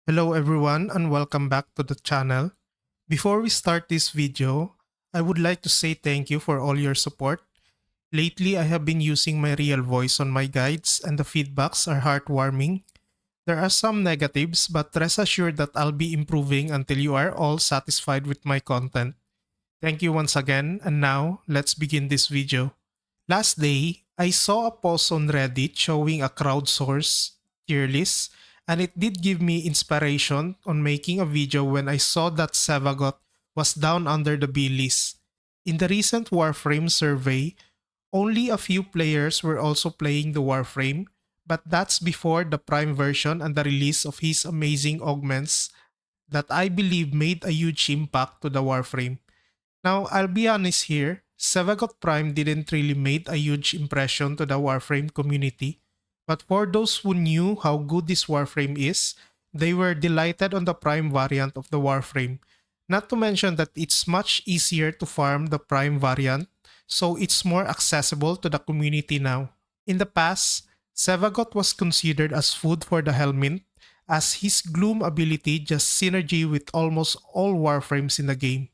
Hello everyone and welcome back to the channel. Before we start this video, I would like to say thank you for all your support. Lately, I have been using my real voice on my guides and the feedbacks are heartwarming. There are some negatives, but rest assured that I'll be improving until you are all satisfied with my content. Thank you once again, and now let's begin this video. Last day, I saw a post on Reddit showing a crowdsourced tier list, and it did give me inspiration on making a video when I saw that Sevagot was down under the B list. In the recent Warframe survey, only a few players were also playing the Warframe, but that's before the Prime version and the release of his amazing augments that I believe made a huge impact to the Warframe. Now, I'll be honest here, Sevagot Prime didn't really make a huge impression to the Warframe community, but for those who knew how good this Warframe is, they were delighted on the Prime variant of the Warframe. Not to mention that it's much easier to farm the Prime variant, so it's more accessible to the community now. In the past, Sevagot was considered as food for the Helmint, as his Gloom ability just synergy with almost all Warframes in the game.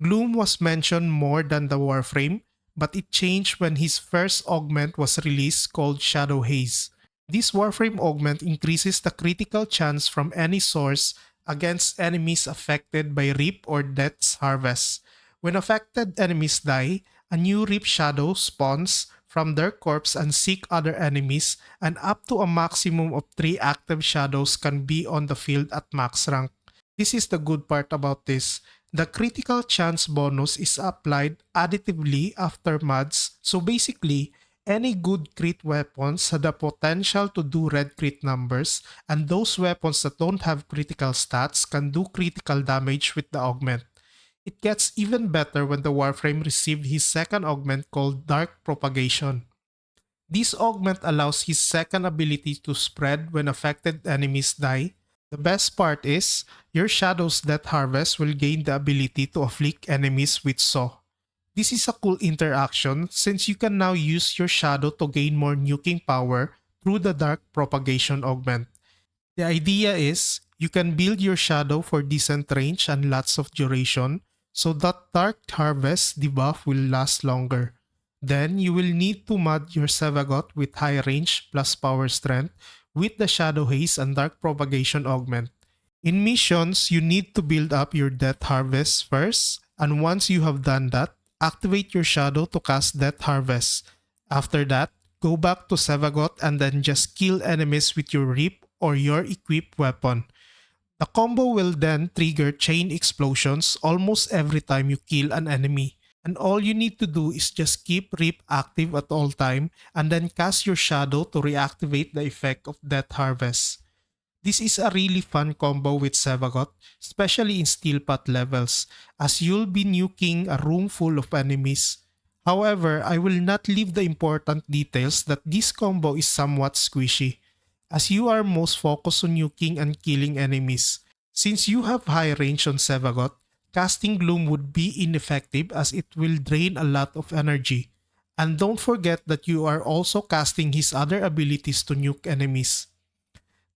Gloom was mentioned more than the Warframe, but it changed when his first augment was released called Shadow Haze. This Warframe augment increases the critical chance from any source against enemies affected by Reap or Death's Harvest. When affected enemies die, a new Reap Shadow spawns from their corpse and seek other enemies, and up to a maximum of 3 active shadows can be on the field at max rank. This is the good part about this. The critical chance bonus is applied additively after mods, so basically, any good crit weapons have the potential to do red crit numbers, and those weapons that don't have critical stats can do critical damage with the augment. It gets even better when the Warframe received his second augment called Dark Propagation. This augment allows his second ability to spread when affected enemies die. The best part is, your Shadow's Death Harvest will gain the ability to afflict enemies with Saw. This is a cool interaction since you can now use your Shadow to gain more nuking power through the Dark Propagation augment. The idea is, you can build your Shadow for decent range and lots of duration, so that Dark Harvest debuff will last longer. Then you will need to mod your Sevagot with high range plus power strength with the Shadow Haze and Dark Propagation augment. In missions, you need to build up your Death Harvest first, and once you have done that, activate your Shadow to cast Death Harvest. After that, go back to Sevagot and then just kill enemies with your Reap or your equipped weapon. The combo will then trigger chain explosions almost every time you kill an enemy. And all you need to do is just keep Reap active at all time and then cast your Shadow to reactivate the effect of Death Harvest. This is a really fun combo with Sevagot, especially in Steel Path levels, as you'll be nuking a room full of enemies. However, I will not leave the important details that this combo is somewhat squishy, as you are most focused on nuking and killing enemies. Since you have high range on Sevagot, casting Gloom would be ineffective as it will drain a lot of energy. And don't forget that you are also casting his other abilities to nuke enemies.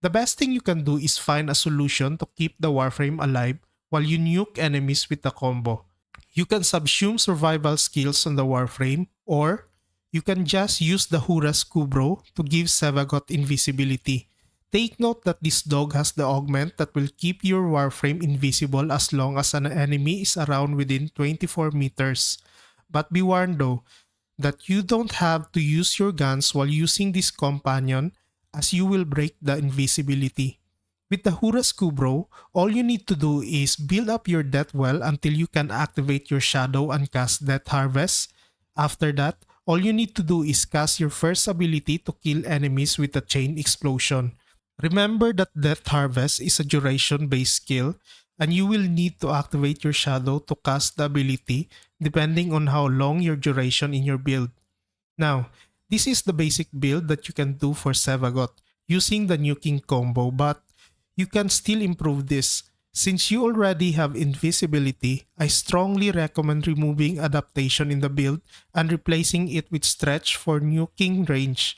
The best thing you can do is find a solution to keep the Warframe alive while you nuke enemies with the combo. You can subsume survival skills on the Warframe, or you can just use the Hura's Kubro to give Sevagot invisibility. Take note that this dog has the augment that will keep your Warframe invisible as long as an enemy is around within 24 meters. But be warned though, that you don't have to use your guns while using this companion, as you will break the invisibility. With the Hura's Kubro, all you need to do is build up your Death Well until you can activate your Shadow and cast Death Harvest. After that, all you need to do is cast your first ability to kill enemies with a chain explosion. Remember that Death Harvest is a duration-based skill, and you will need to activate your Shadow to cast the ability depending on how long your duration in your build. Now, this is the basic build that you can do for Sevagot using the nuking combo, but you can still improve this. Since you already have invisibility, I strongly recommend removing adaptation in the build and replacing it with stretch for nuking range.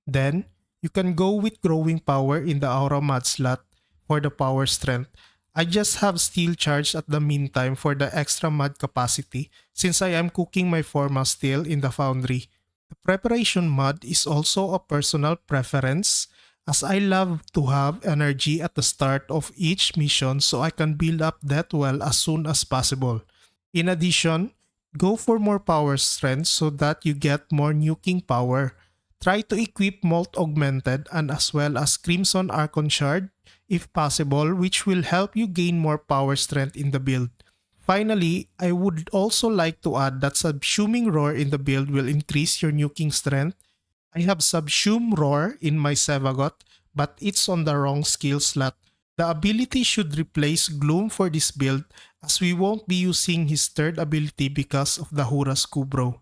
Then, you can go with growing power in the aura mod slot, for the power strength. I just have steel charged at the meantime for the extra mud capacity since I am cooking my forma steel in the foundry. The preparation mud is also a personal preference as I love to have energy at the start of each mission so I can build up that well as soon as possible. In addition, go for more power strength so that you get more nuking power. Try to equip Molt Augmented and as well as Crimson Archon Shard if possible, which will help you gain more power strength in the build. Finally, I would also like to add that Subsuming Roar in the build will increase your nuking strength. I have Subsume Roar in my Sevagot, but it's on the wrong skill slot. The ability should replace Gloom for this build as we won't be using his third ability because of the Huras Kubro.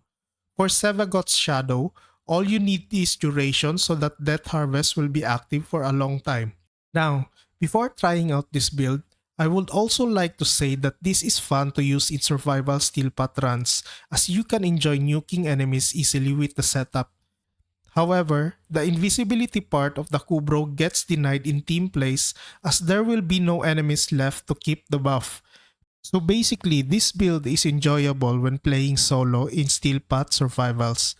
For Sevagot's Shadow, all you need is duration so that Death Harvest will be active for a long time. Now, before trying out this build, I would also like to say that this is fun to use in survival steel path runs as you can enjoy nuking enemies easily with the setup. However, the invisibility part of the Kubro gets denied in team plays as there will be no enemies left to keep the buff. So basically, this build is enjoyable when playing solo in steel path survivals.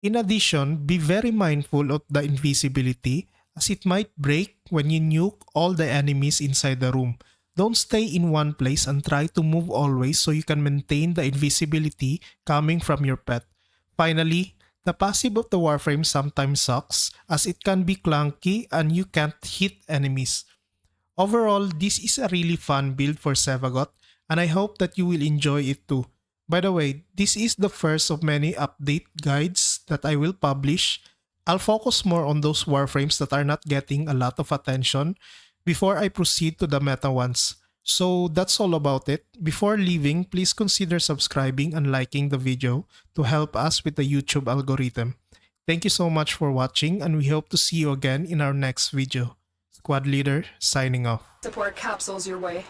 In addition, be very mindful of the invisibility as it might break when you nuke all the enemies inside the room. Don't stay in one place and try to move always so you can maintain the invisibility coming from your pet. Finally, the passive of the Warframe sometimes sucks as it can be clunky and you can't hit enemies. Overall, this is a really fun build for Sevagot and I hope that you will enjoy it too. By the way, this is the first of many update guides that I will publish. I'll focus more on those Warframes that are not getting a lot of attention before I proceed to the meta ones. So that's all about it. Before leaving, please consider subscribing and liking the video to help us with the YouTube algorithm. Thank you so much for watching and we hope to see you again in our next video. Squad Leader signing off. Support capsules your way.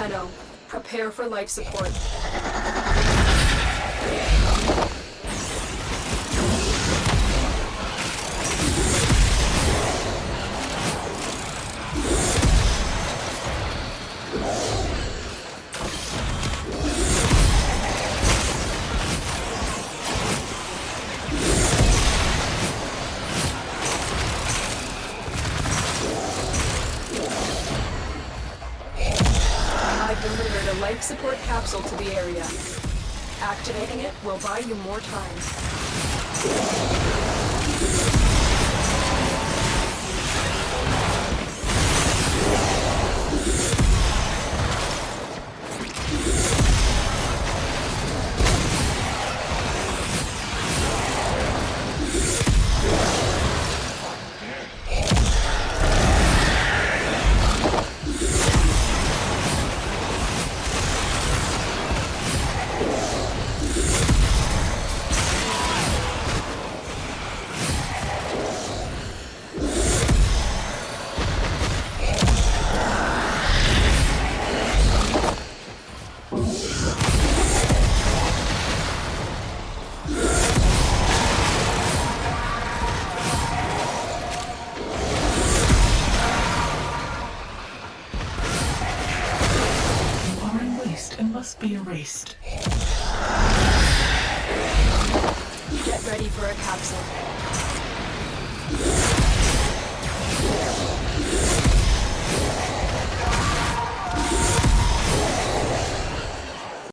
Tenno, prepare for life support. I've delivered a life support capsule to the area. Activating it will buy you more time. And must be erased. Get ready for a capsule.